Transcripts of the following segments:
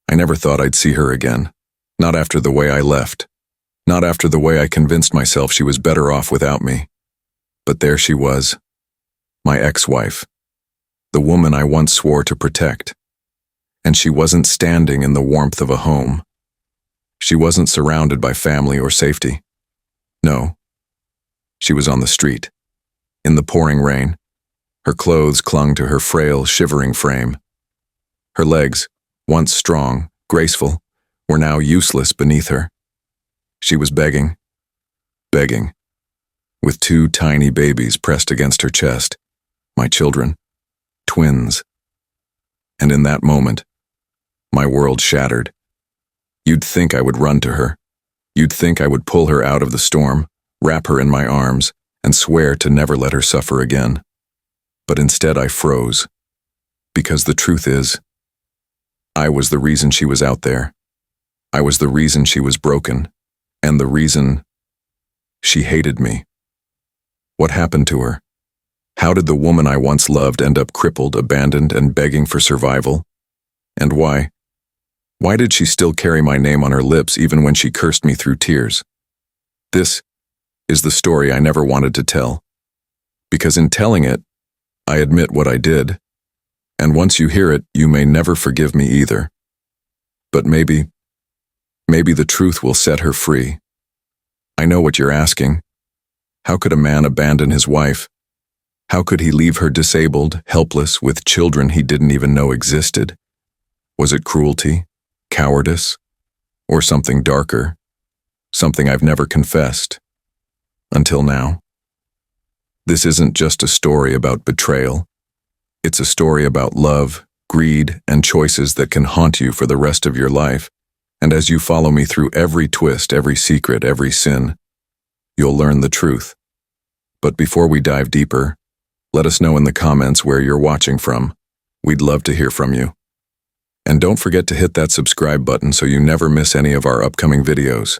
I never thought I'd see her again. Not after the way I left. Not after the way I convinced myself she was better off without me. But there she was. My ex-wife. The woman I once swore to protect. And she wasn't standing in the warmth of a home. She wasn't surrounded by family or safety. No. She was on the street. In the pouring rain. Her clothes clung to her frail, shivering frame. Her legs, once strong, graceful, were now useless beneath her. She was begging, with 2 tiny babies pressed against her chest, my children, twins. And in that moment, my world shattered. You'd think I would run to her. You'd think I would pull her out of the storm, wrap her in my arms, and swear to never let her suffer again. But instead I froze. Because the truth is, I was the reason she was out there. I was the reason she was broken, and the reason she hated me. What happened to her? How did the woman I once loved end up crippled, abandoned, and begging for survival? And why? Why did she still carry my name on her lips even when she cursed me through tears? This is the story I never wanted to tell. Because in telling it, I admit what I did. And once you hear it, you may never forgive me either. But maybe the truth will set her free. I know what you're asking. How could a man abandon his wife? How could he leave her disabled, helpless, with children he didn't even know existed? Was it cruelty, cowardice, or something darker? Something I've never confessed. Until now. This isn't just a story about betrayal. It's a story about love, greed, and choices that can haunt you for the rest of your life. And as you follow me through every twist, every secret, every sin, you'll learn the truth. But before we dive deeper, let us know in the comments where you're watching from. We'd love to hear from you. And don't forget to hit that subscribe button so you never miss any of our upcoming videos.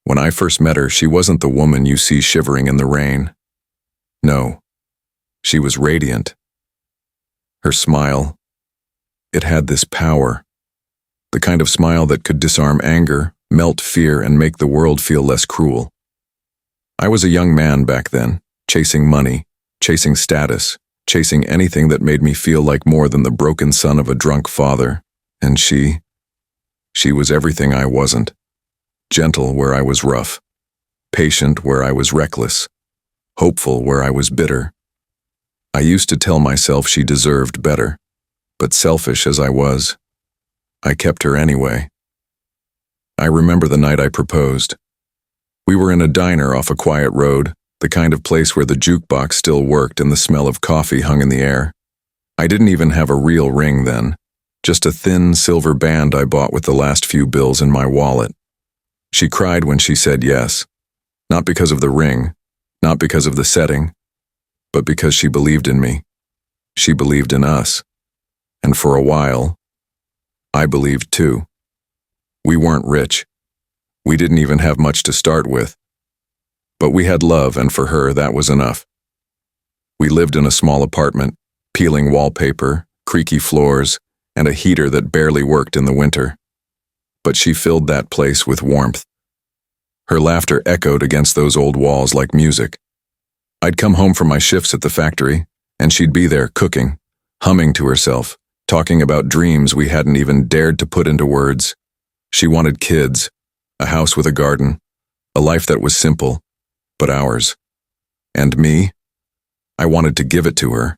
When I first met her, she wasn't the woman you see shivering in the rain. No, she was radiant. Her smile, it had this power. The kind of smile that could disarm anger, melt fear, and make the world feel less cruel. I was a young man back then, chasing money, chasing status, chasing anything that made me feel like more than the broken son of a drunk father. And she was everything I wasn't. Gentle where I was rough, patient where I was reckless, hopeful where I was bitter. I used to tell myself she deserved better, but selfish as I was, I kept her anyway. I remember the night I proposed. We were in a diner off a quiet road, the kind of place where the jukebox still worked and the smell of coffee hung in the air. I didn't even have a real ring then, just a thin silver band I bought with the last few bills in my wallet. She cried when she said yes, not because of the ring, not because of the setting, but because she believed in me. She believed in us. And for a while, I believed too. We weren't rich. We didn't even have much to start with. But we had love, and for her, that was enough. We lived in a small apartment, peeling wallpaper, creaky floors, and a heater that barely worked in the winter. But she filled that place with warmth. Her laughter echoed against those old walls like music. I'd come home from my shifts at the factory, and she'd be there cooking, humming to herself, talking about dreams we hadn't even dared to put into words. She wanted kids, a house with a garden, a life that was simple, but ours. And me? I wanted to give it to her.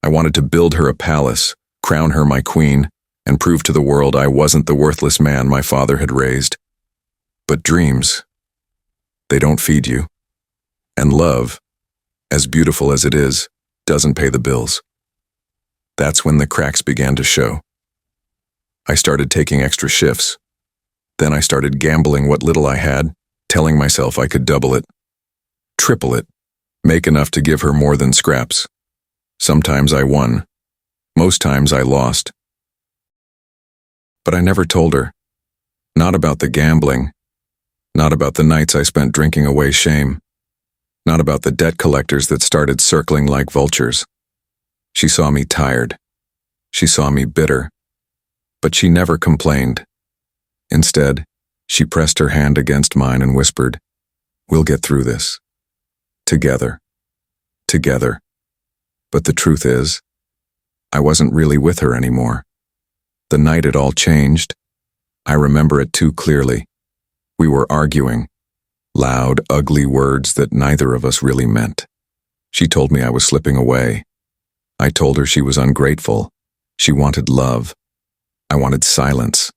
I wanted to build her a palace, crown her my queen, and prove to the world I wasn't the worthless man my father had raised. But dreams, they don't feed you. And love, as beautiful as it is, doesn't pay the bills. That's when the cracks began to show. I started taking extra shifts. Then I started gambling what little I had, telling myself I could double it, triple it, make enough to give her more than scraps. Sometimes I won. Most times I lost. But I never told her. Not about the gambling. Not about the nights I spent drinking away shame. Not about the debt collectors that started circling like vultures. She saw me tired. She saw me bitter. But she never complained. Instead, she pressed her hand against mine and whispered, "We'll get through this. Together. Together." But the truth is, I wasn't really with her anymore. The night it all changed, I remember it too clearly. We were arguing, loud, ugly words that neither of us really meant. She told me I was slipping away. I told her she was ungrateful. She wanted love. I wanted silence.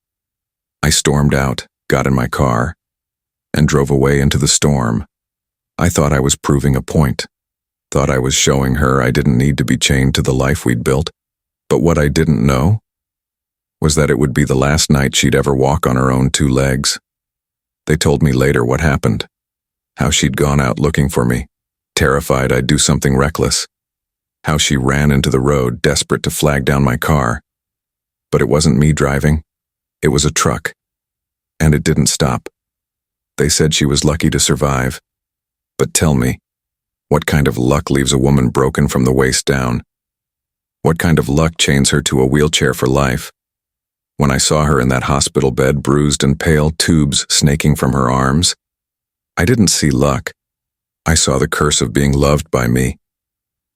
I stormed out, got in my car, and drove away into the storm. I thought I was proving a point. Thought I was showing her I didn't need to be chained to the life we'd built. But what I didn't know was that it would be the last night she'd ever walk on her own two legs. They told me later what happened, how she'd gone out looking for me, terrified I'd do something reckless, how she ran into the road, desperate to flag down my car. But it wasn't me driving, it was a truck, and it didn't stop. They said she was lucky to survive. But tell me, what kind of luck leaves a woman broken from the waist down? What kind of luck chains her to a wheelchair for life? When I saw her in that hospital bed, bruised and pale, tubes snaking from her arms, I didn't see luck. I saw the curse of being loved by me.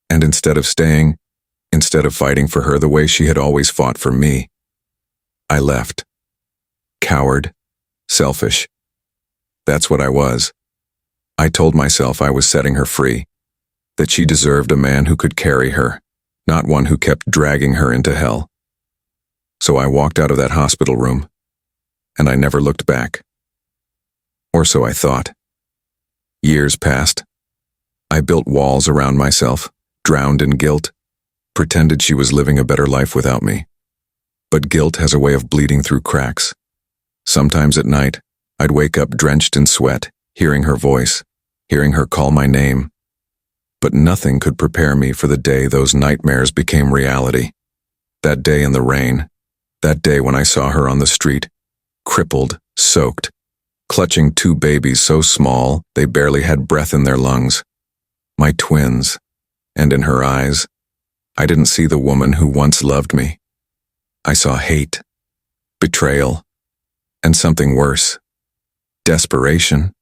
And instead of staying, instead of fighting for her the way she had always fought for me, I left. Coward, selfish. That's what I was. I told myself I was setting her free, that she deserved a man who could carry her, not one who kept dragging her into hell. So I walked out of that hospital room, and I never looked back. Or so I thought. Years passed. I built walls around myself, drowned in guilt, pretended she was living a better life without me. But guilt has a way of bleeding through cracks. Sometimes at night, I'd wake up drenched in sweat, hearing her voice, hearing her call my name. But nothing could prepare me for the day those nightmares became reality. That day in the rain. That day when I saw her on the street, crippled, soaked, clutching two babies so small they barely had breath in their lungs. My twins. And in her eyes, I didn't see the woman who once loved me. I saw hate, betrayal, and something worse. Desperation.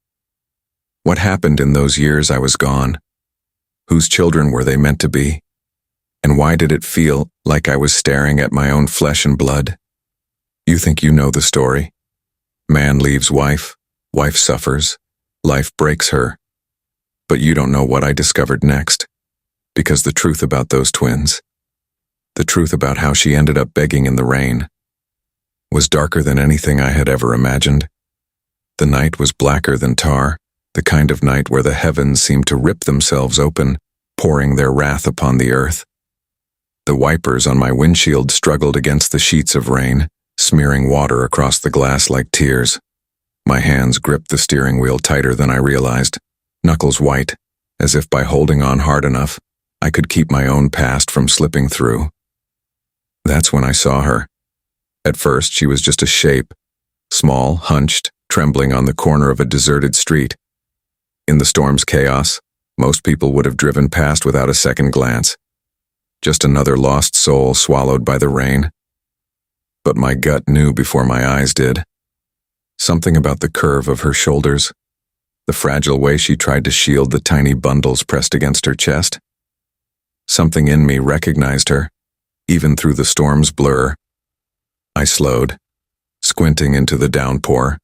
What happened in those years I was gone? Whose children were they meant to be? And why did it feel like I was staring at my own flesh and blood? You think you know the story. Man leaves wife, wife suffers, life breaks her. But you don't know what I discovered next. Because the truth about those twins, the truth about how she ended up begging in the rain, was darker than anything I had ever imagined. The night was blacker than tar, the kind of night where the heavens seemed to rip themselves open, pouring their wrath upon the earth. The wipers on my windshield struggled against the sheets of rain, smearing water across the glass like tears. My hands gripped the steering wheel tighter than I realized, knuckles white, as if by holding on hard enough, I could keep my own past from slipping through. That's when I saw her. At first, she was just a shape, small, hunched, trembling on the corner of a deserted street. In the storm's chaos, most people would have driven past without a second glance. Just another lost soul swallowed by the rain. But my gut knew before my eyes did. Something about the curve of her shoulders, the fragile way she tried to shield the tiny bundles pressed against her chest. Something in me recognized her, even through the storm's blur. I slowed, squinting into the downpour,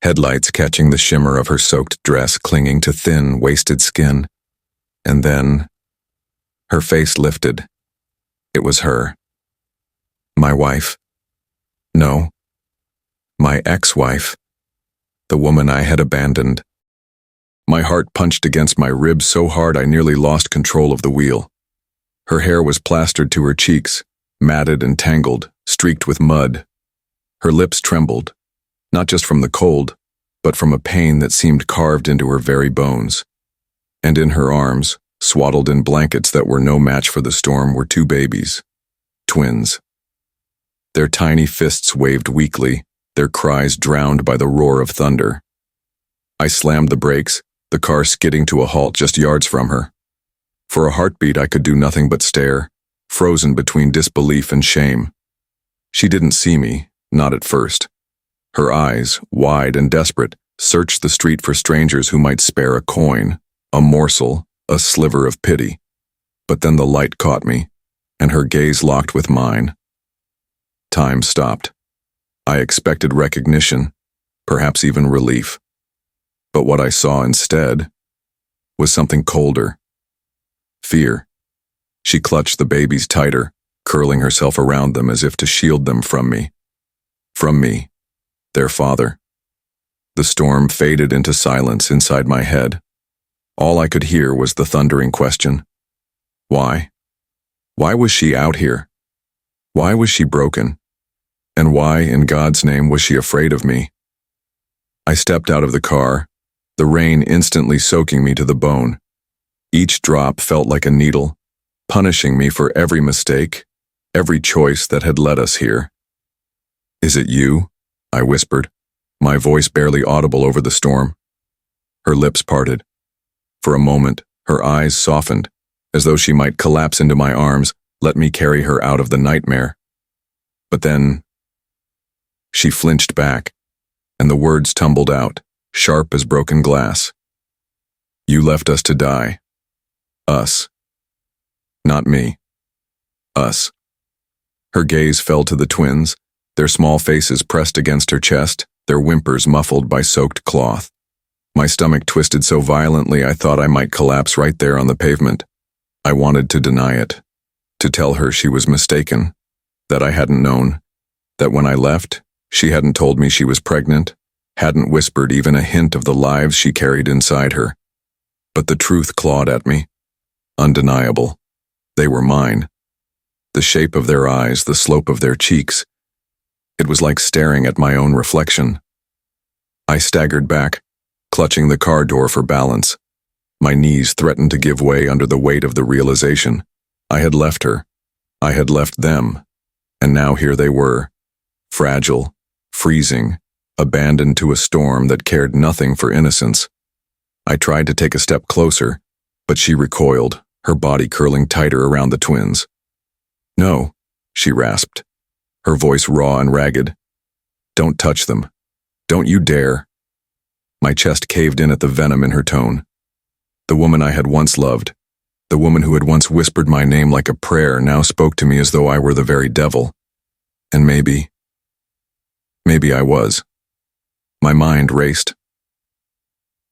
headlights catching the shimmer of her soaked dress clinging to thin, wasted skin. And then, her face lifted. It was her. My wife. No. My ex-wife. The woman I had abandoned. My heart punched against my ribs so hard I nearly lost control of the wheel. Her hair was plastered to her cheeks, matted and tangled, streaked with mud. Her lips trembled, not just from the cold, but from a pain that seemed carved into her very bones. And in her arms, swaddled in blankets that were no match for the storm, were two babies. Twins. Their tiny fists waved weakly, their cries drowned by the roar of thunder. I slammed the brakes, the car skidding to a halt just yards from her. For a heartbeat I could do nothing but stare, frozen between disbelief and shame. She didn't see me, Not at first. Her eyes, wide and desperate, searched the street for strangers who might spare a coin, a morsel, a sliver of pity. But then the light caught me, and her gaze locked with mine. Time stopped. I expected recognition, perhaps even relief. But what I saw instead was something colder. Fear. She clutched the babies tighter, curling herself around them as if to shield them from me. From me, their father. The storm faded into silence inside my head. All I could hear was the thundering question. Why? Why was she out here? Why was she broken? And why, in God's name, was she afraid of me? I stepped out of the car, the rain instantly soaking me to the bone. Each drop felt like a needle, punishing me for every mistake, every choice that had led us here. "Is it you?" I whispered, my voice barely audible over the storm. Her lips parted. For a moment, her eyes softened, as though she might collapse into my arms, let me carry her out of the nightmare. But then, she flinched back, and the words tumbled out, sharp as broken glass. "You left us to die. Us. Not me. Us." Her gaze fell to the twins, their small faces pressed against her chest, their whimpers muffled by soaked cloth. My stomach twisted so violently I thought I might collapse right there on the pavement. I wanted to deny it, to tell her she was mistaken, that I hadn't known, that when I left, she hadn't told me she was pregnant, hadn't whispered even a hint of the lives she carried inside her. But the truth clawed at me. Undeniable. They were mine. The shape of their eyes, the slope of their cheeks. It was like staring at my own reflection. I staggered back, clutching the car door for balance. My knees threatened to give way under the weight of the realization. I had left her. I had left them. And now here they were, fragile, freezing, abandoned to a storm that cared nothing for innocence. I tried to take a step closer, but she recoiled, her body curling tighter around the twins. "No," she rasped, her voice raw and ragged. "Don't touch them. Don't you dare." My chest caved in at the venom in her tone. The woman I had once loved, the woman who had once whispered my name like a prayer, now spoke to me as though I were the very devil. And maybe I was. My mind raced.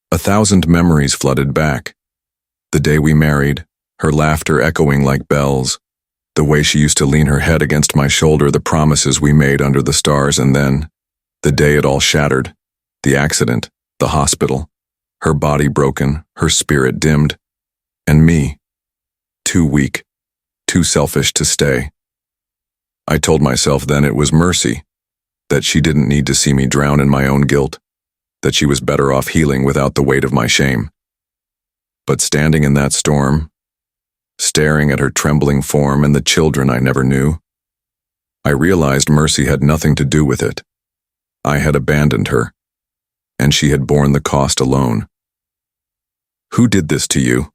1,000 memories flooded back. The day we married, her laughter echoing like bells, the way she used to lean her head against my shoulder, the promises we made under the stars, and then, the day it all shattered, the accident, the hospital, her body broken, her spirit dimmed, and me, too weak, too selfish to stay. I told myself then it was mercy, that she didn't need to see me drown in my own guilt, that she was better off healing without the weight of my shame. But standing in that storm, staring at her trembling form and the children I never knew, I realized mercy had nothing to do with it. I had abandoned her, and she had borne the cost alone. "Who did this to you?"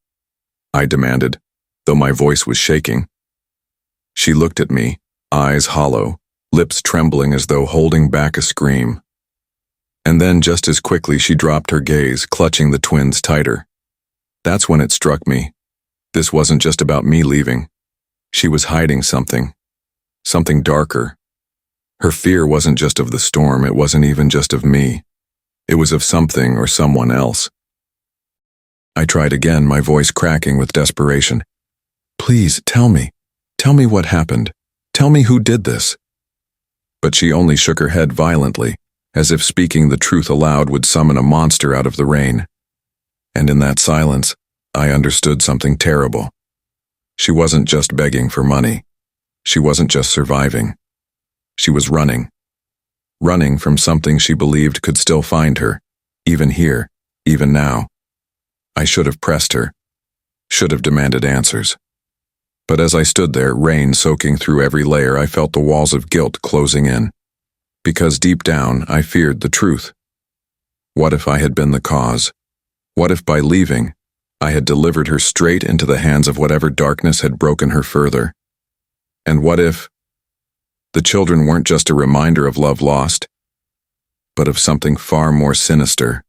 I demanded, though my voice was shaking. She looked at me, eyes hollow, lips trembling as though holding back a scream. And then just as quickly she dropped her gaze, clutching the twins tighter. That's when it struck me. This wasn't just about me leaving. She was hiding something darker. Her fear wasn't just of the storm, it wasn't even just of me. It was of something or someone else. I tried again, my voice cracking with desperation. "Please, tell me what happened. Tell me who did this." But she only shook her head violently, as if speaking the truth aloud would summon a monster out of the rain. And in that silence, I understood something terrible. She wasn't just begging for money. She wasn't just surviving. She was running. Running from something she believed could still find her, even here, even now. I should have pressed her, should have demanded answers. But as I stood there, rain soaking through every layer, I felt the walls of guilt closing in. Because deep down, I feared the truth. What if I had been the cause? What if by leaving, I had delivered her straight into the hands of whatever darkness had broken her further? And what if The children weren't just a reminder of love lost, but of something far more sinister.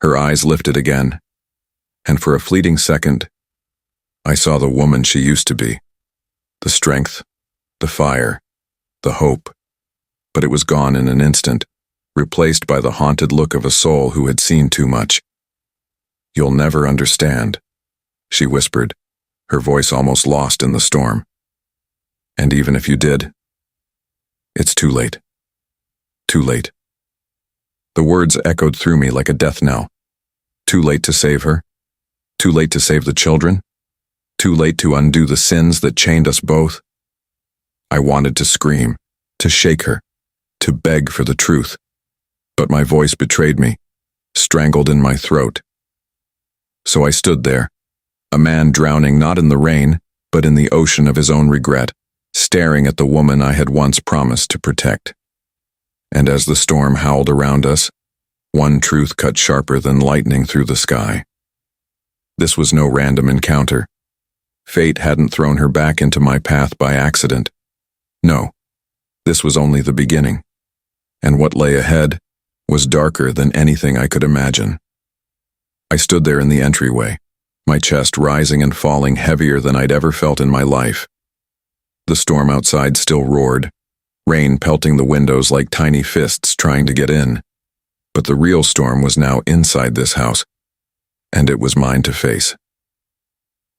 Her eyes lifted again, and for a fleeting second, I saw the woman she used to be. The strength, the fire, the hope. But it was gone in an instant, replaced by the haunted look of a soul who had seen too much. "You'll never understand," she whispered, her voice almost lost in the storm. "And even if you did, it's too late. Too late." The words echoed through me like a death knell. Too late to save her? Too late to save the children? Too late to undo the sins that chained us both? I wanted to scream, to shake her, to beg for the truth. But my voice betrayed me, strangled in my throat. So I stood there, a man drowning not in the rain, but in the ocean of his own regret, staring at the woman I had once promised to protect. And as the storm howled around us, one truth cut sharper than lightning through the sky. This was no random encounter. Fate hadn't thrown her back into my path by accident. No, this was only the beginning. And what lay ahead was darker than anything I could imagine. I stood there in the entryway, my chest rising and falling heavier than I'd ever felt in my life. The storm outside still roared, rain pelting the windows like tiny fists trying to get in. But the real storm was now inside this house, and it was mine to face.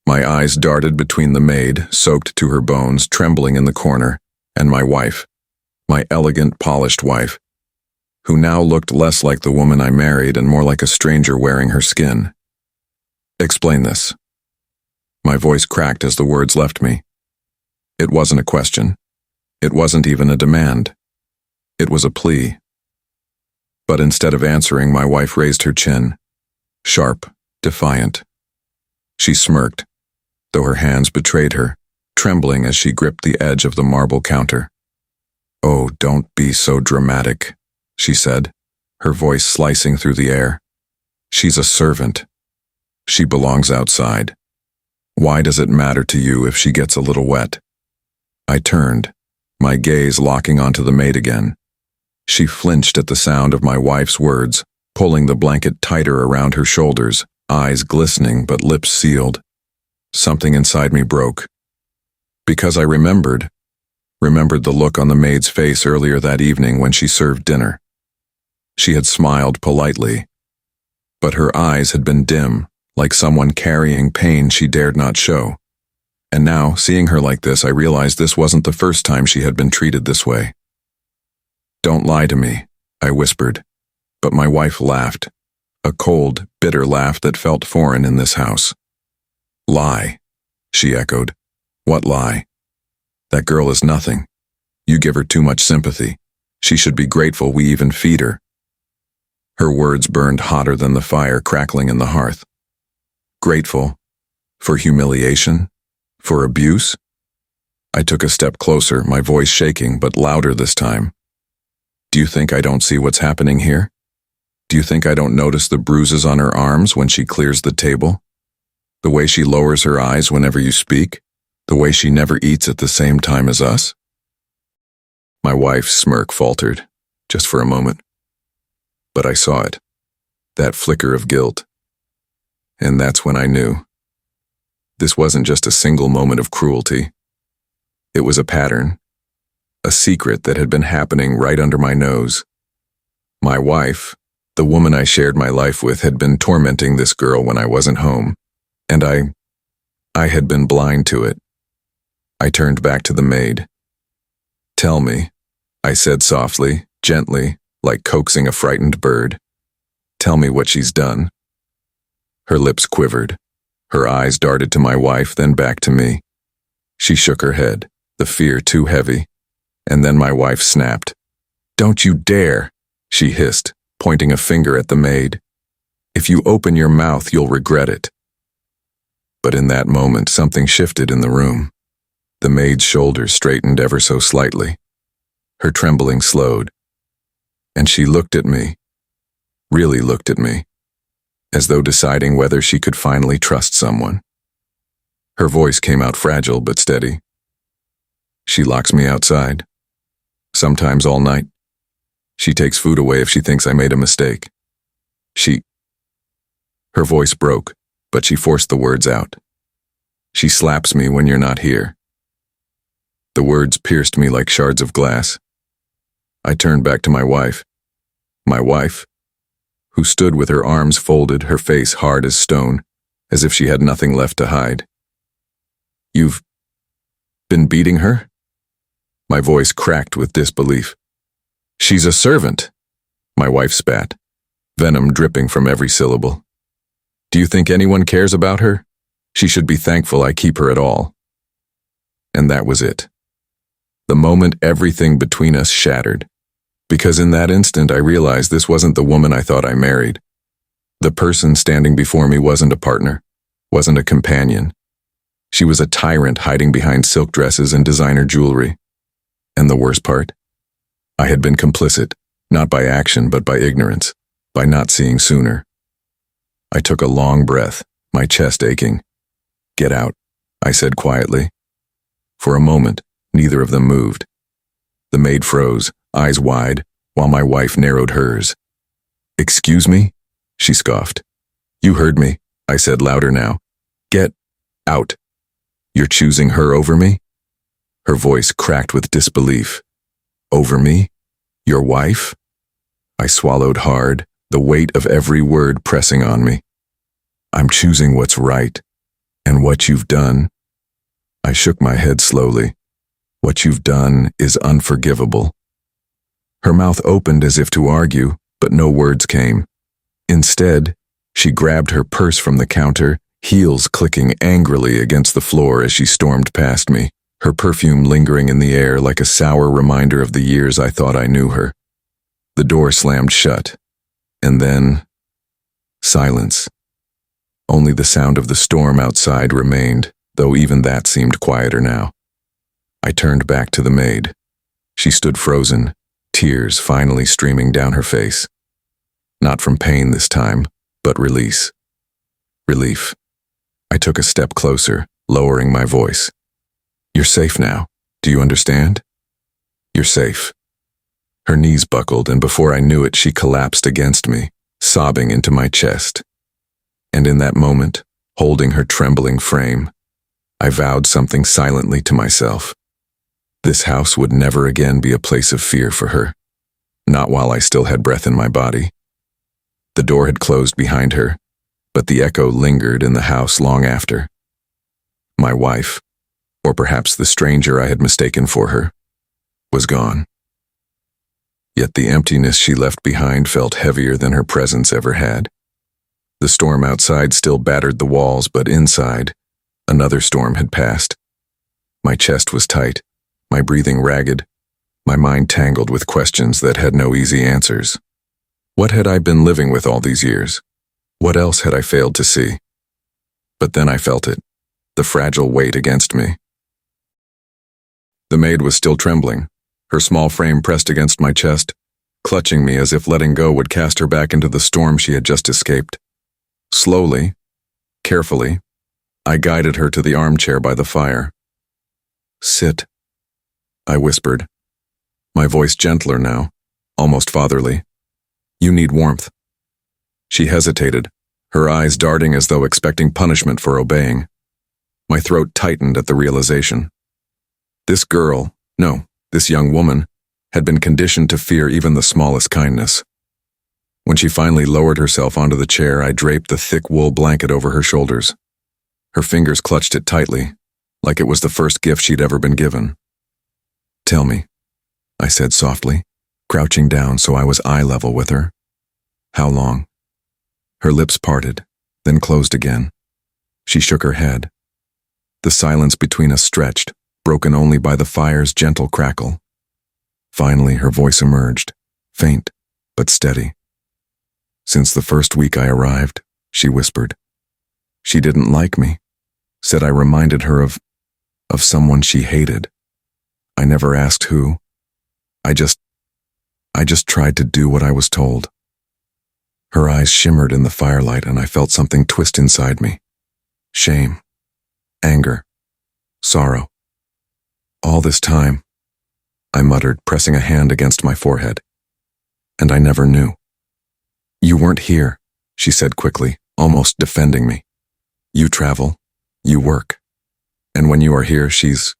My eyes darted between the maid, soaked to her bones, trembling in the corner, and my wife, my elegant, polished wife, who now looked less like the woman I married and more like a stranger wearing her skin. "Explain this." My voice cracked as the words left me. It wasn't a question. It wasn't even a demand. It was a plea. But instead of answering, my wife raised her chin, sharp, defiant. She smirked, though her hands betrayed her, trembling as she gripped the edge of the marble counter. "Oh, don't be so dramatic," she said, her voice slicing through the air. "She's a servant. She belongs outside. Why does it matter to you if she gets a little wet?" I turned, my gaze locking onto the maid again. She flinched at the sound of my wife's words, pulling the blanket tighter around her shoulders, eyes glistening but lips sealed. Something inside me broke. Because I remembered the look on the maid's face earlier that evening when she served dinner. She had smiled politely, but her eyes had been dim, like someone carrying pain she dared not show. And now, seeing her like this, I realized this wasn't the first time she had been treated this way. "Don't lie to me," I whispered, but my wife laughed, a cold, bitter laugh that felt foreign in this house. "Lie," she echoed. "What lie? That girl is nothing. You give her too much sympathy. She should be grateful we even feed her." Her words burned hotter than the fire crackling in the hearth. Grateful? For humiliation? For abuse? I took a step closer, my voice shaking, but louder this time. "Do you think I don't see what's happening here? Do you think I don't notice the bruises on her arms when she clears the table? The way she lowers her eyes whenever you speak? The way she never eats at the same time as us?" My wife's smirk faltered, just for a moment. But I saw it, that flicker of guilt. And that's when I knew. This wasn't just a single moment of cruelty. It was a pattern, a secret that had been happening right under my nose. My wife, the woman I shared my life with, had been tormenting this girl when I wasn't home, and I had been blind to it. I turned back to the maid. "Tell me," I said softly, gently, like coaxing a frightened bird. "Tell me what she's done." Her lips quivered. Her eyes darted to my wife, then back to me. She shook her head, the fear too heavy. And then my wife snapped. "Don't you dare," she hissed, pointing a finger at the maid. "If you open your mouth, you'll regret it." But in that moment, something shifted in the room. The maid's shoulders straightened ever so slightly. Her trembling slowed. And she looked at me, really looked at me, as though deciding whether she could finally trust someone. Her voice came out fragile but steady. She locks me outside. Sometimes all night. She takes food away if she thinks I made a mistake. Her voice broke, but she forced the words out. She slaps me when you're not here. The words pierced me like shards of glass. I turned back to my wife, who stood with her arms folded, her face hard as stone, as if she had nothing left to hide. You've been beating her? My voice cracked with disbelief. She's a servant, my wife spat, venom dripping from every syllable. Do you think anyone cares about her? She should be thankful I keep her at all. And that was it. The moment everything between us shattered. Because in that instant I realized this wasn't the woman I thought I married. The person standing before me wasn't a partner, wasn't a companion. She was a tyrant hiding behind silk dresses and designer jewelry. And the worst part? I had been complicit, not by action but by ignorance, by not seeing sooner. I took a long breath, my chest aching. Get out, I said quietly. For a moment, neither of them moved. The maid froze, eyes wide, while my wife narrowed hers. Excuse me? She scoffed. You heard me, I said louder now. Get out. You're choosing her over me? Her voice cracked with disbelief. Over me? Your wife? I swallowed hard, the weight of every word pressing on me. I'm choosing what's right. And what you've done? I shook my head slowly. What you've done is unforgivable. Her mouth opened as if to argue, but no words came. Instead, she grabbed her purse from the counter, heels clicking angrily against the floor as she stormed past me, her perfume lingering in the air like a sour reminder of the years I thought I knew her. The door slammed shut, and then silence. Only the sound of the storm outside remained, though even that seemed quieter now. I turned back to the maid. She stood frozen, tears finally streaming down her face. Not from pain this time, but release. Relief. I took a step closer, lowering my voice. You're safe now. Do you understand? You're safe. Her knees buckled, and before I knew it, she collapsed against me, sobbing into my chest. And in that moment, holding her trembling frame, I vowed something silently to myself. This house would never again be a place of fear for her, not while I still had breath in my body. The door had closed behind her, but the echo lingered in the house long after. My wife, or perhaps the stranger I had mistaken for her, was gone. Yet the emptiness she left behind felt heavier than her presence ever had. The storm outside still battered the walls, but inside, another storm had passed. My chest was tight, my breathing ragged, my mind tangled with questions that had no easy answers. What had I been living with all these years? What else had I failed to see? But then I felt it, the fragile weight against me. The maid was still trembling, her small frame pressed against my chest, clutching me as if letting go would cast her back into the storm she had just escaped. Slowly, carefully, I guided her to the armchair by the fire. Sit, I whispered, my voice gentler now, almost fatherly. You need warmth. She hesitated, her eyes darting as though expecting punishment for obeying. My throat tightened at the realization. This young woman, had been conditioned to fear even the smallest kindness. When she finally lowered herself onto the chair, I draped the thick wool blanket over her shoulders. Her fingers clutched it tightly, like it was the first gift she'd ever been given. Tell me, I said softly, crouching down so I was eye level with her. How long? Her lips parted, then closed again. She shook her head. The silence between us stretched, broken only by the fire's gentle crackle. Finally, her voice emerged, faint but steady. Since the first week I arrived, she whispered. She didn't like me, said I reminded her of someone she hated. I never asked who. I just tried to do what I was told. Her eyes shimmered in the firelight, and I felt something twist inside me. Shame, anger, sorrow. All this time, I muttered, pressing a hand against my forehead. And I never knew. You weren't here, she said quickly, almost defending me. You travel, you work. And when you are here, she's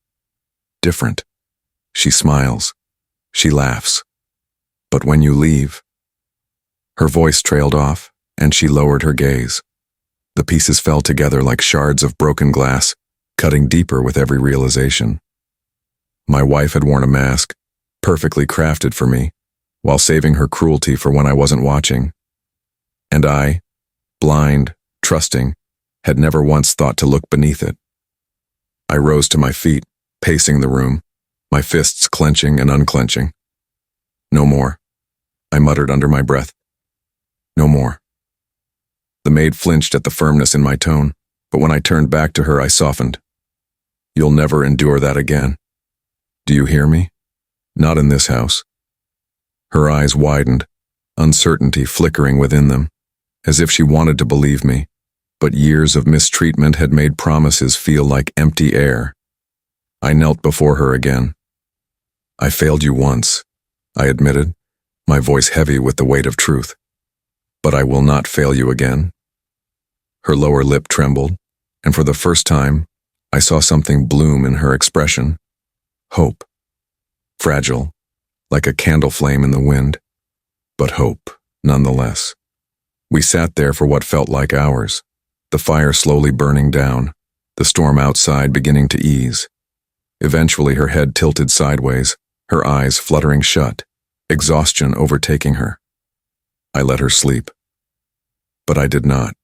different. She smiles. She laughs. But when you leave... Her voice trailed off, and she lowered her gaze. The pieces fell together like shards of broken glass, cutting deeper with every realization. My wife had worn a mask, perfectly crafted for me, while saving her cruelty for when I wasn't watching. And I, blind, trusting, had never once thought to look beneath it. I rose to my feet, pacing the room, my fists clenching and unclenching. No more, I muttered under my breath. No more. The maid flinched at the firmness in my tone, but when I turned back to her, I softened. You'll never endure that again. Do you hear me? Not in this house. Her eyes widened, uncertainty flickering within them, as if she wanted to believe me, but years of mistreatment had made promises feel like empty air. I knelt before her again. I failed you once, I admitted, my voice heavy with the weight of truth. But I will not fail you again. Her lower lip trembled, and for the first time, I saw something bloom in her expression. Hope. Fragile, like a candle flame in the wind, but hope, nonetheless. We sat there for what felt like hours, the fire slowly burning down, the storm outside beginning to ease. Eventually her head tilted sideways, her eyes fluttering shut, exhaustion overtaking her. I let her sleep. But I did not.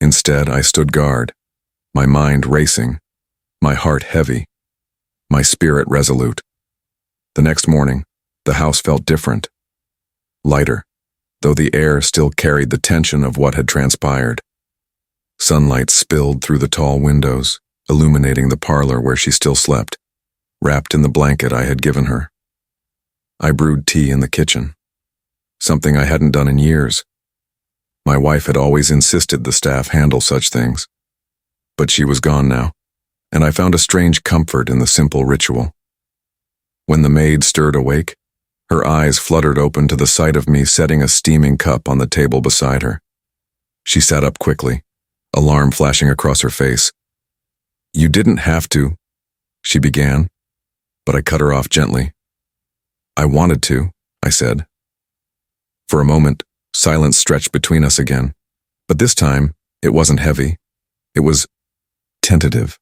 Instead, I stood guard, my mind racing, my heart heavy, my spirit resolute. The next morning, the house felt different, lighter, though the air still carried the tension of what had transpired. Sunlight spilled through the tall windows, illuminating the parlor where she still slept, wrapped in the blanket I had given her. I brewed tea in the kitchen, something I hadn't done in years. My wife had always insisted the staff handle such things, but she was gone now, and I found a strange comfort in the simple ritual. When the maid stirred awake, her eyes fluttered open to the sight of me setting a steaming cup on the table beside her. She sat up quickly, alarm flashing across her face. You didn't have to, she began, but I cut her off gently. I wanted to, I said. For a moment, silence stretched between us again, but this time, it wasn't heavy. It was tentative,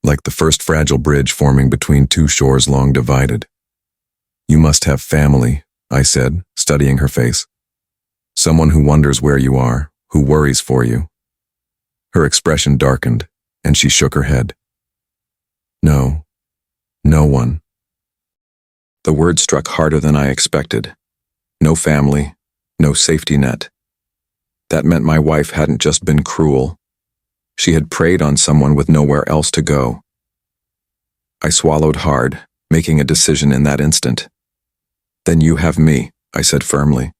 like the first fragile bridge forming between two shores long divided. You must have family, I said, studying her face. Someone who wonders where you are, who worries for you. Her expression darkened, and she shook her head. No, no one. The word struck harder than I expected. No family, no safety net. That meant my wife hadn't just been cruel. She had preyed on someone with nowhere else to go. I swallowed hard, making a decision in that instant. Then you have me, I said firmly.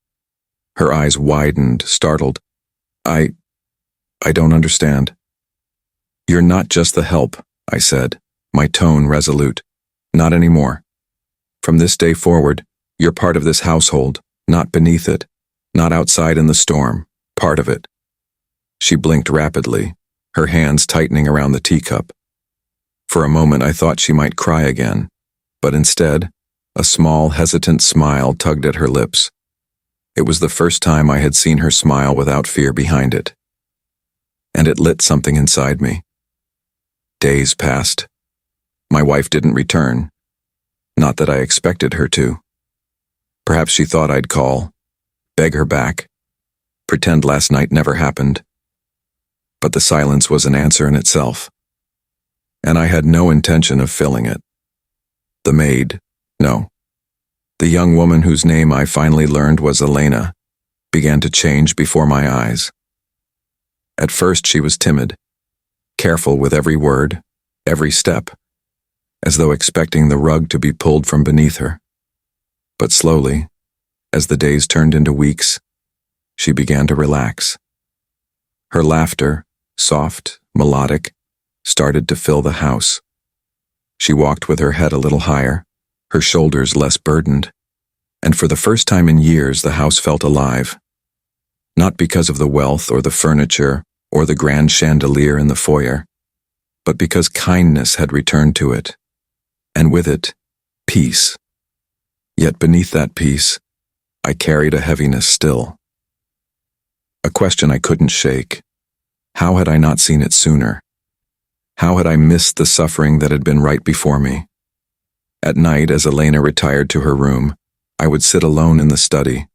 Her eyes widened, startled. I don't understand. You're not just the help, I said, my tone resolute. Not anymore. From this day forward, you're part of this household, not beneath it, not outside in the storm, part of it. She blinked rapidly, her hands tightening around the teacup. For a moment I thought she might cry again, but instead, a small, hesitant smile tugged at her lips. It was the first time I had seen her smile without fear behind it. And it lit something inside me. Days passed. My wife didn't return. Not that I expected her to. Perhaps she thought I'd call, beg her back, pretend last night never happened. But the silence was an answer in itself. And I had no intention of filling it. The maid, no. The young woman whose name I finally learned was Elena, began to change before my eyes. At first she was timid, careful with every word, every step, as though expecting the rug to be pulled from beneath her. But slowly, as the days turned into weeks, she began to relax. Her laughter, soft, melodic, started to fill the house. She walked with her head a little higher, her shoulders less burdened, and for the first time in years the house felt alive. Not because of the wealth or the furniture or the grand chandelier in the foyer, but because kindness had returned to it, and with it, peace. Yet beneath that peace, I carried a heaviness still. A question I couldn't shake. How had I not seen it sooner? How had I missed the suffering that had been right before me? At night, as Elena retired to her room, I would sit alone in the study,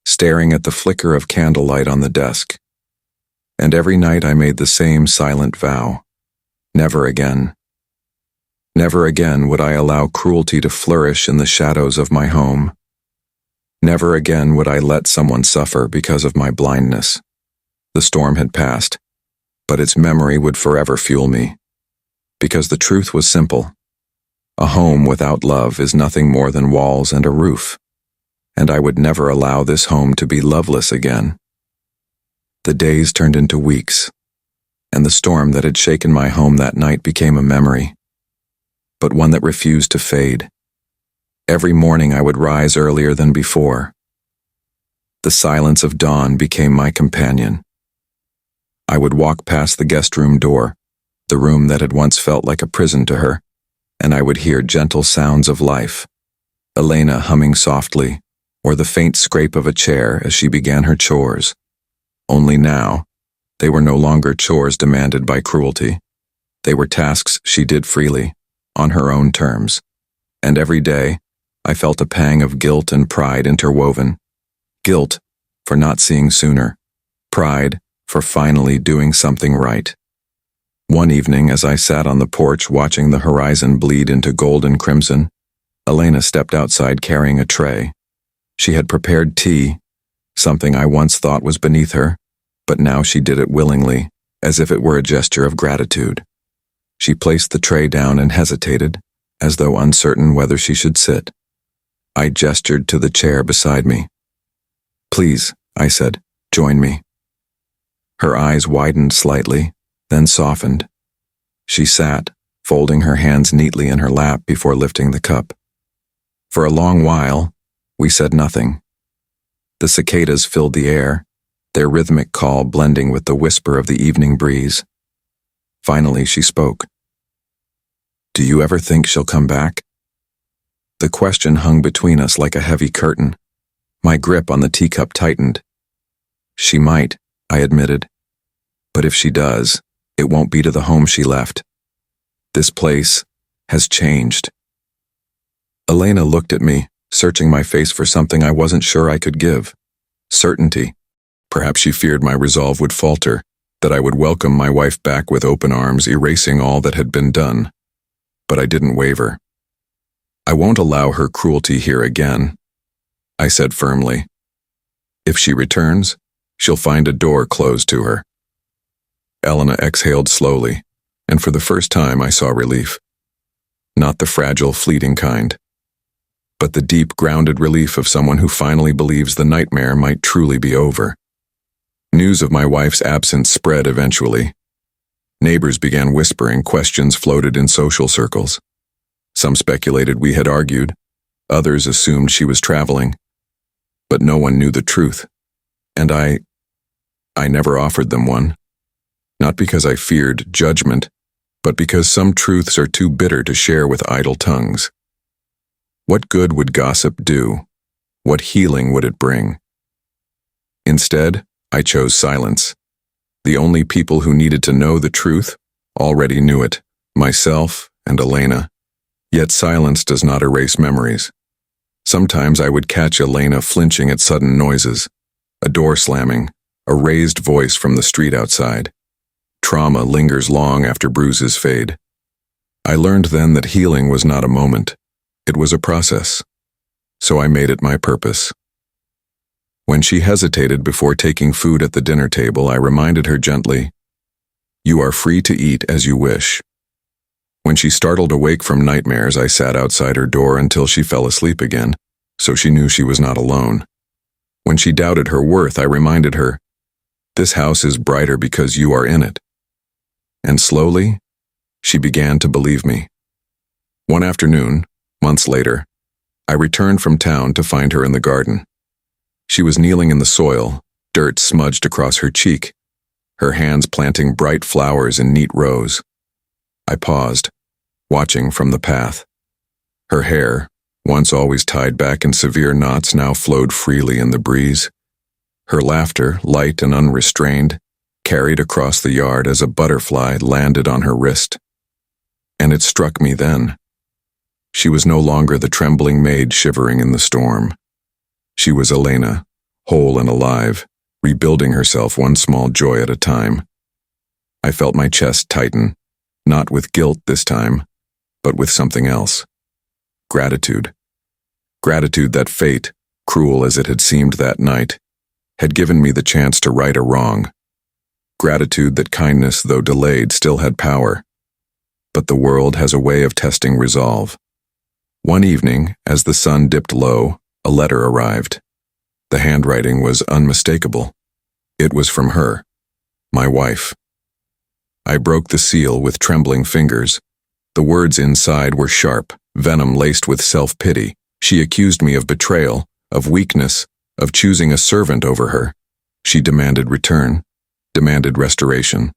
staring at the flicker of candlelight on the desk. And every night I made the same silent vow. Never again. Never again would I allow cruelty to flourish in the shadows of my home. Never again would I let someone suffer because of my blindness. The storm had passed, but its memory would forever fuel me. Because the truth was simple. A home without love is nothing more than walls and a roof, and I would never allow this home to be loveless again. The days turned into weeks, and the storm that had shaken my home that night became a memory, but one that refused to fade. Every morning I would rise earlier than before. The silence of dawn became my companion. I would walk past the guest room door, the room that had once felt like a prison to her, and I would hear gentle sounds of life, Elena humming softly, or the faint scrape of a chair as she began her chores. Only now, they were no longer chores demanded by cruelty. They were tasks she did freely, on her own terms, and every day, I felt a pang of guilt and pride interwoven. Guilt for not seeing sooner, pride for finally doing something right. One evening, as I sat on the porch watching the horizon bleed into gold and crimson, Elena stepped outside carrying a tray. She had prepared tea, something I once thought was beneath her, but now she did it willingly, as if it were a gesture of gratitude. She placed the tray down and hesitated, as though uncertain whether she should sit. I gestured to the chair beside me. "Please," I said, "join me." Her eyes widened slightly, then softened. She sat, folding her hands neatly in her lap before lifting the cup. For a long while, we said nothing. The cicadas filled the air, their rhythmic call blending with the whisper of the evening breeze. Finally, she spoke. "Do you ever think she'll come back?" The question hung between us like a heavy curtain. My grip on the teacup tightened. "She might," I admitted. "But if she does, it won't be to the home she left. This place has changed." Elena looked at me, searching my face for something I wasn't sure I could give. Certainty. Perhaps she feared my resolve would falter, that I would welcome my wife back with open arms, erasing all that had been done. But I didn't waver. "I won't allow her cruelty here again," I said firmly. "If she returns, she'll find a door closed to her." Elena exhaled slowly, and for the first time I saw relief. Not the fragile, fleeting kind, but the deep, grounded relief of someone who finally believes the nightmare might truly be over. News of my wife's absence spread eventually. Neighbors began whispering, questions floated in social circles. Some speculated we had argued, others assumed she was traveling. But no one knew the truth, and I never offered them one. Not because I feared judgment, but because some truths are too bitter to share with idle tongues. What good would gossip do? What healing would it bring? Instead, I chose silence. The only people who needed to know the truth already knew it, myself and Elena. Yet silence does not erase memories. Sometimes I would catch Elena flinching at sudden noises, a door slamming, a raised voice from the street outside. Trauma lingers long after bruises fade. I learned then that healing was not a moment. It was a process. So I made it my purpose. When she hesitated before taking food at the dinner table, I reminded her gently, "You are free to eat as you wish." When she startled awake from nightmares, I sat outside her door until she fell asleep again, so she knew she was not alone. When she doubted her worth, I reminded her, "This house is brighter because you are in it." And slowly, she began to believe me. One afternoon, months later, I returned from town to find her in the garden. She was kneeling in the soil, dirt smudged across her cheek, her hands planting bright flowers in neat rows. I paused, watching from the path. Her hair, once always tied back in severe knots, now flowed freely in the breeze. Her laughter, light and unrestrained, carried across the yard as a butterfly landed on her wrist. And it struck me then. She was no longer the trembling maid shivering in the storm. She was Elena, whole and alive, rebuilding herself one small joy at a time. I felt my chest tighten, not with guilt this time, but with something else. Gratitude. Gratitude that fate, cruel as it had seemed that night, had given me the chance to right a wrong. Gratitude that kindness, though delayed, still had power. But the world has a way of testing resolve. One evening, as the sun dipped low, a letter arrived. The handwriting was unmistakable. It was from her, my wife. I broke the seal with trembling fingers. The words inside were sharp, venom laced with self-pity. She accused me of betrayal, of weakness, of choosing a servant over her. She demanded return, demanded restoration.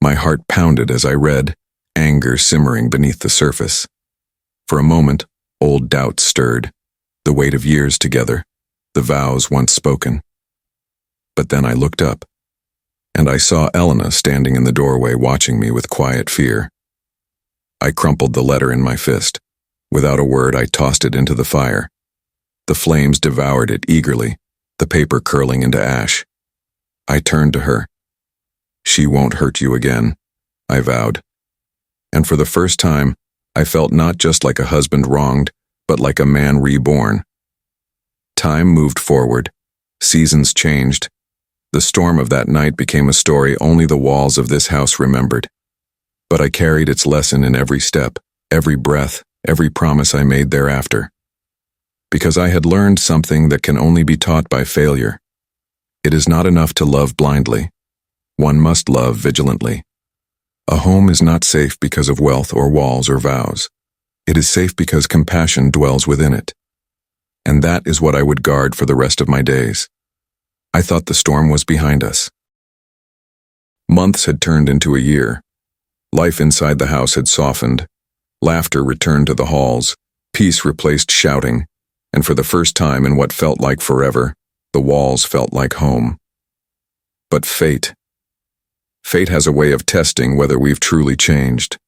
My heart pounded as I read, anger simmering beneath the surface. For a moment, old doubts stirred, the weight of years together, the vows once spoken. But then I looked up, and I saw Elena standing in the doorway watching me with quiet fear. I crumpled the letter in my fist. Without a word, I tossed it into the fire. The flames devoured it eagerly, the paper curling into ash. I turned to her. "She won't hurt you again," I vowed. And for the first time, I felt not just like a husband wronged, but like a man reborn. Time moved forward. Seasons changed. The storm of that night became a story only the walls of this house remembered. But I carried its lesson in every step, every breath, every promise I made thereafter. Because I had learned something that can only be taught by failure. It is not enough to love blindly. One must love vigilantly. A home is not safe because of wealth or walls or vows. It is safe because compassion dwells within it. And that is what I would guard for the rest of my days. I thought the storm was behind us. Months had turned into a year. Life inside the house had softened. Laughter returned to the halls. Peace replaced shouting. And for the first time in what felt like forever, the walls felt like home. But fate has a way of testing whether we've truly changed.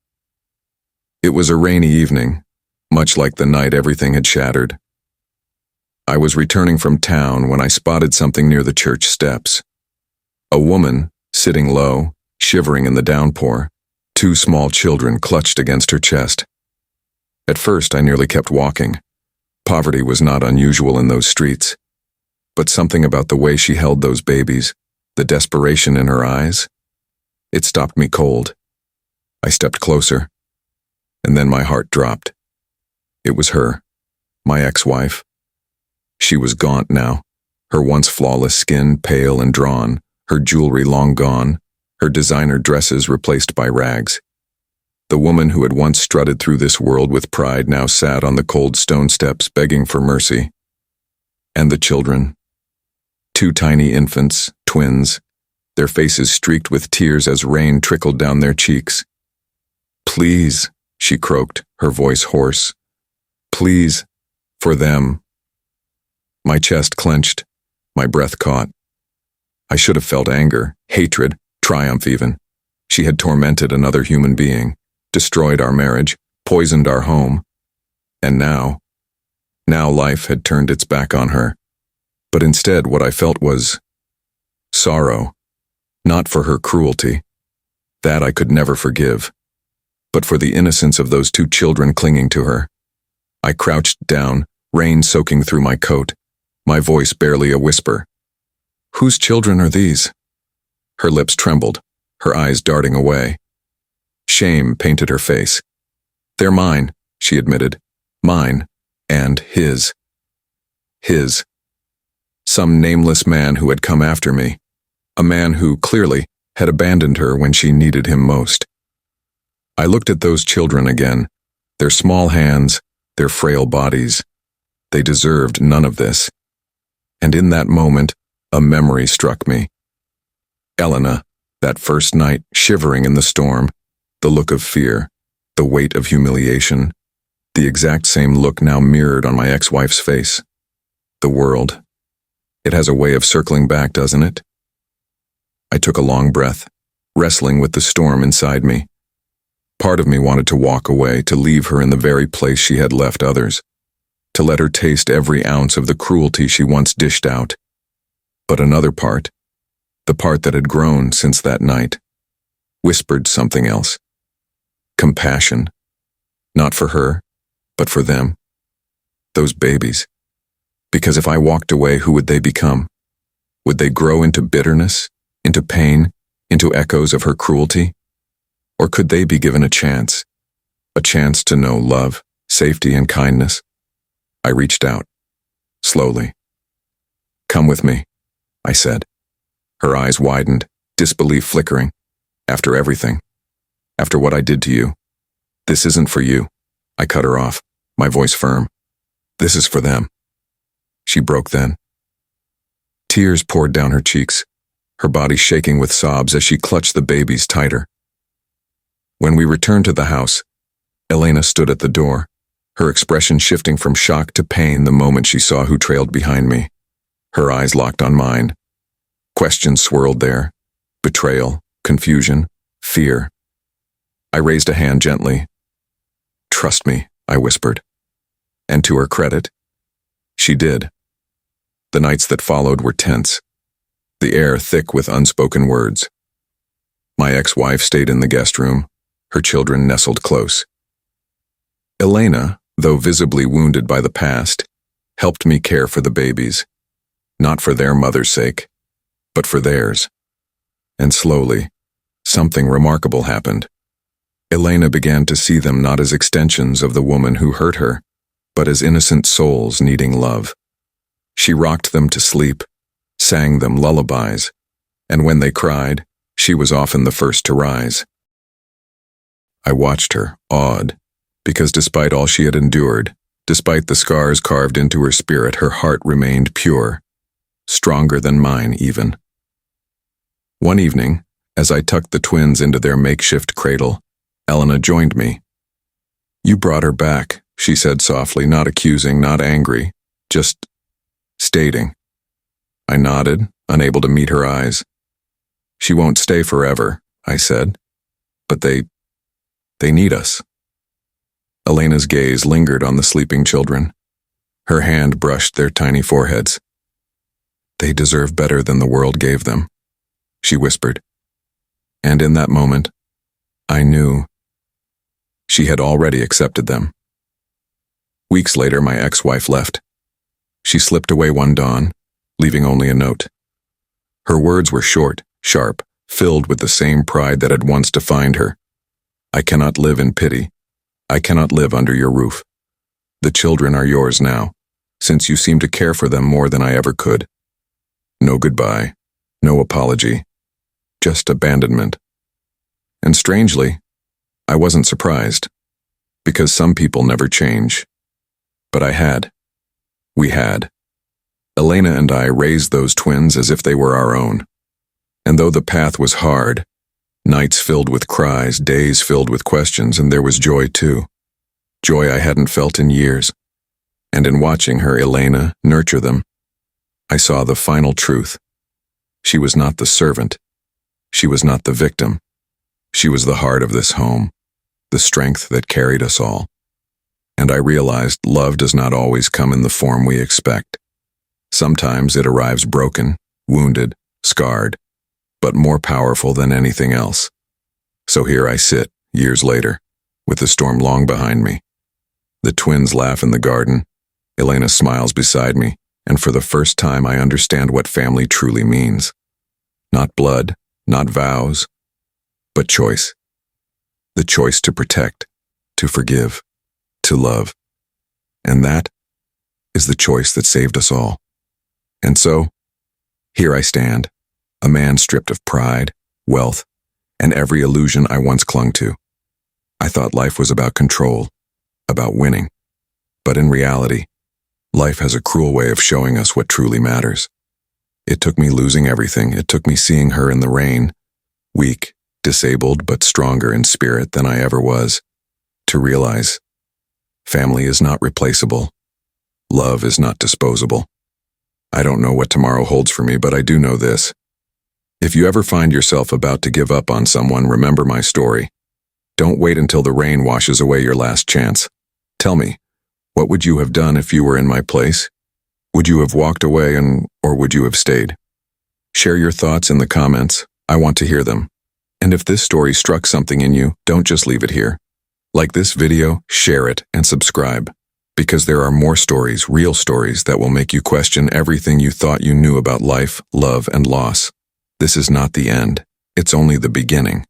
It was a rainy evening, much like the night everything had shattered. I was returning from town when I spotted something near the church steps. A woman, sitting low, shivering in the downpour, two small children clutched against her chest. At first, I nearly kept walking. Poverty was not unusual in those streets. But something about the way she held those babies, the desperation in her eyes, it stopped me cold. I stepped closer, and then my heart dropped. It was her, my ex-wife. She was gaunt now, her once flawless skin pale and drawn, her jewelry long gone, her designer dresses replaced by rags. The woman who had once strutted through this world with pride now sat on the cold stone steps begging for mercy. And the children. Two tiny infants, twins, their faces streaked with tears as rain trickled down their cheeks. "Please," she croaked, her voice hoarse. "Please, for them." My chest clenched, my breath caught. I should have felt anger, hatred, triumph even. She had tormented another human being, destroyed our marriage, poisoned our home. And now life had turned its back on her. But instead what I felt was sorrow, not for her cruelty. That I could never forgive, but for the innocence of those two children clinging to her. I crouched down, rain soaking through my coat, my voice barely a whisper. "Whose children are these?" Her lips trembled, her eyes darting away. Shame painted her face. "They're mine," she admitted. "Mine, and his. His. Some nameless man who had come after me. A man who, clearly, had abandoned her when she needed him most. I looked at those children again, Their small hands, their frail bodies, they deserved none of this. And in that moment, a memory struck me. Elena, that first night, shivering in the storm, the look of fear, the weight of humiliation, the exact same look now mirrored on my ex-wife's face. The world. It has a way of circling back, doesn't it? I took a long breath, wrestling with the storm inside me. Part of me wanted to walk away, to leave her in the very place she had left others, to let her taste every ounce of the cruelty she once dished out. But another part, the part that had grown since that night, whispered something else. Compassion. Not for her, but for them. Those babies. Because if I walked away, who would they become? Would they grow into bitterness, into pain, into echoes of her cruelty? Or could they be given a chance to know love, safety, and kindness? I reached out, slowly. Come with me, I said. Her eyes widened, disbelief flickering. After everything, after what I did to you. This isn't for you. I cut her off, my voice firm. This is for them. She broke then. Tears poured down her cheeks, her body shaking with sobs as she clutched the babies tighter. When we returned to the house, Elena stood at the door, her expression shifting from shock to pain the moment she saw who trailed behind me. Her eyes locked on mine. Questions swirled there. Betrayal, confusion, fear. I raised a hand gently. Trust me, I whispered. And to her credit, she did. The nights that followed were tense, the air thick with unspoken words. My ex-wife stayed in the guest room, her children nestled close. Elena, though visibly wounded by the past, helped me care for the babies, not for their mother's sake, but for theirs. And slowly, something remarkable happened. Elena began to see them not as extensions of the woman who hurt her, but as innocent souls needing love. She rocked them to sleep, sang them lullabies, and when they cried, she was often the first to rise. I watched her, awed, because despite all she had endured, despite the scars carved into her spirit, her heart remained pure, stronger than mine even. One evening, as I tucked the twins into their makeshift cradle, Elena joined me. You brought her back, she said softly, not accusing, not angry, just stating. I nodded, unable to meet her eyes. She won't stay forever, I said, but they need us. Elena's gaze lingered on the sleeping children. Her hand brushed their tiny foreheads. They deserve better than the world gave them, she whispered. And in that moment, I knew she had already accepted them. Weeks later, my ex-wife left. She slipped away one dawn, leaving only a note. Her words were short, sharp, filled with the same pride that had once defined her. I cannot live in pity. I cannot live under your roof. The children are yours now, since you seem to care for them more than I ever could. No goodbye, no apology, just abandonment. And strangely, I wasn't surprised, because some people never change. But I had. We had. Elena and I raised those twins as if they were our own. And though the path was hard, nights filled with cries, days filled with questions, and there was joy too. Joy I hadn't felt in years. And in watching her, Elena, nurture them, I saw the final truth. She was not the servant. She was not the victim. She was the heart of this home, the strength that carried us all. And I realized love does not always come in the form we expect. Sometimes it arrives broken, wounded, scarred, but more powerful than anything else. So here I sit, years later, with the storm long behind me. The twins laugh in the garden. Elena smiles beside me, and for the first time I understand what family truly means. Not blood, not vows, but choice. The choice to protect, to forgive, to love. And that is the choice that saved us all. And so, here I stand, a man stripped of pride, wealth, and every illusion I once clung to. I thought life was about control, about winning. But in reality, life has a cruel way of showing us what truly matters. It took me losing everything. It took me seeing her in the rain, weak, disabled, but stronger in spirit than I ever was, to realize family is not replaceable. Love is not disposable. I don't know what tomorrow holds for me, but I do know this. If you ever find yourself about to give up on someone, remember my story. Don't wait until the rain washes away your last chance. Tell me, what would you have done if you were in my place? Would you have walked away or would you have stayed? Share your thoughts in the comments. I want to hear them. And if this story struck something in you, don't just leave it here. Like this video, share it, and subscribe. Because there are more stories, real stories, that will make you question everything you thought you knew about life, love, and loss. This is not the end. It's only the beginning.